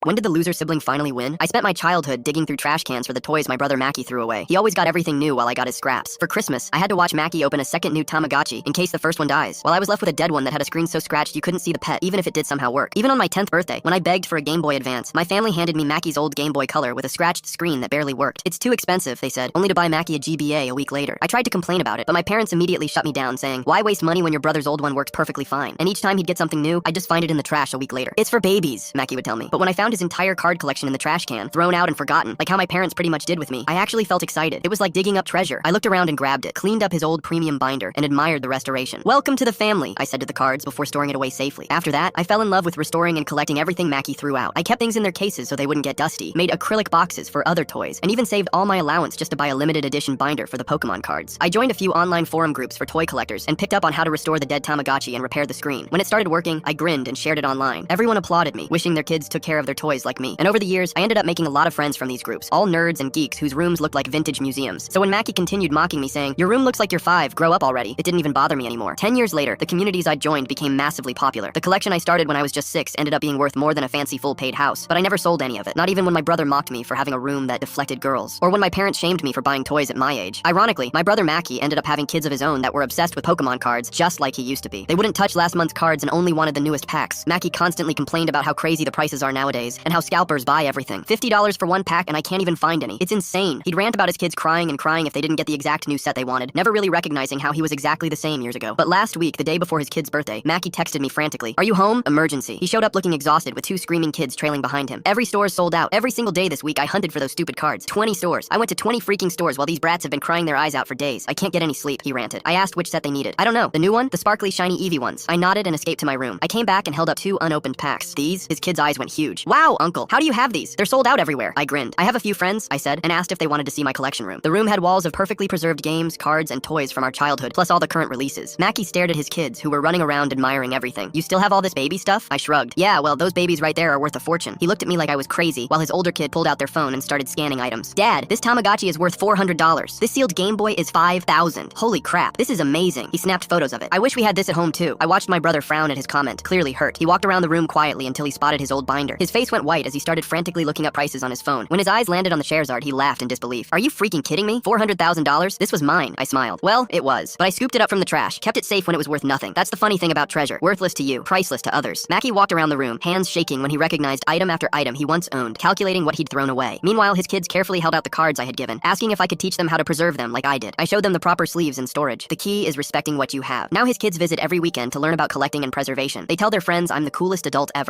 When did the loser sibling finally win? I spent my childhood digging through trash cans for the toys my brother Mackie threw away. He always got everything new while I got his scraps. For Christmas, I had to watch Mackie open a second new Tamagotchi in case the first one dies, while I was left with a dead one that had a screen so scratched you couldn't see the pet, even if it did somehow work. Even on my 10th birthday, when I begged for a Game Boy Advance, my family handed me Mackie's old Game Boy Color with a scratched screen that barely worked. It's too expensive, they said, only to buy Mackie a GBA a week later. I tried to complain about it, but my parents immediately shut me down, saying, why waste money when your brother's old one works perfectly fine? And each time he'd get something new, I'd just find it in the trash a week later. It's for babies, Mackie would tell me. But when I found his entire card collection in the trash can, thrown out and forgotten, like how my parents pretty much did with me, I actually felt excited. It was like digging up treasure. I looked around and grabbed it, cleaned up his old premium binder, and admired the restoration. Welcome to the family, I said to the cards before storing it away safely. After that, I fell in love with restoring and collecting everything Mackie threw out. I kept things in their cases so they wouldn't get dusty, made acrylic boxes for other toys, and even saved all my allowance just to buy a limited edition binder for the Pokemon cards. I joined a few online forum groups for toy collectors and picked up on how to restore the dead Tamagotchi and repair the screen. When it started working, I grinned and shared it online. Everyone applauded me, wishing their kids took care of their toys like me. And over the years, I ended up making a lot of friends from these groups, all nerds and geeks whose rooms looked like vintage museums. So when Mackie continued mocking me saying, your room looks like you're 5, grow up already, it didn't even bother me anymore. 10 years later, the communities I joined became massively popular. The collection I started when I was just 6 ended up being worth more than a fancy full paid house, but I never sold any of it, not even when my brother mocked me for having a room that deflected girls, or when my parents shamed me for buying toys at my age. Ironically, my brother Mackie ended up having kids of his own that were obsessed with Pokemon cards just like he used to be. They wouldn't touch last month's cards and only wanted the newest packs. Mackie constantly complained about how crazy the prices are nowadays, and how scalpers buy everything. $50 for one pack and I can't even find any. It's insane. He'd rant about his kids crying and crying if they didn't get the exact new set they wanted, never really recognizing how he was exactly the same years ago. But last week, the day before his kid's birthday, Mackie texted me frantically, are you home? Emergency. He showed up looking exhausted with 2 screaming kids trailing behind him. Every store is sold out. Every single day this week I hunted for those stupid cards. 20 stores. I went to 20 freaking stores while these brats have been crying their eyes out for days. I can't get any sleep, he ranted. I asked which set they needed. I don't know. The new one? The sparkly shiny Eevee ones. I nodded and escaped to my room. I came back and held up 2 unopened packs. These? His kid's eyes went huge. Wow, uncle, how do you have these? They're sold out everywhere. I grinned. I have a few friends, I said, and asked if they wanted to see my collection room. The room had walls of perfectly preserved games, cards, and toys from our childhood, plus all the current releases. Mackie stared at his kids, who were running around admiring everything. You still have all this baby stuff? I shrugged. Yeah, well, those babies right there are worth a fortune. He looked at me like I was crazy, while his older kid pulled out their phone and started scanning items. Dad, this Tamagotchi is worth $400. This sealed Game Boy is $5,000. Holy crap, this is amazing. He snapped photos of it. I wish we had this at home too. I watched my brother frown at his comment, clearly hurt. He walked around the room quietly until he spotted his old binder. His face went white as he started frantically looking up prices on his phone. When his eyes landed on the Charizard, he laughed in disbelief. Are you freaking kidding me? $400,000? This was mine, I smiled. Well, it was, but I scooped it up from the trash, kept it safe when it was worth nothing. That's the funny thing about treasure. Worthless to you, priceless to others. Mackie walked around the room, hands shaking when he recognized item after item he once owned, calculating what he'd thrown away. Meanwhile, his kids carefully held out the cards I had given, asking if I could teach them how to preserve them like I did. I showed them the proper sleeves and storage. The key is respecting what you have. Now his kids visit every weekend to learn about collecting and preservation. They tell their friends I'm the coolest adult ever.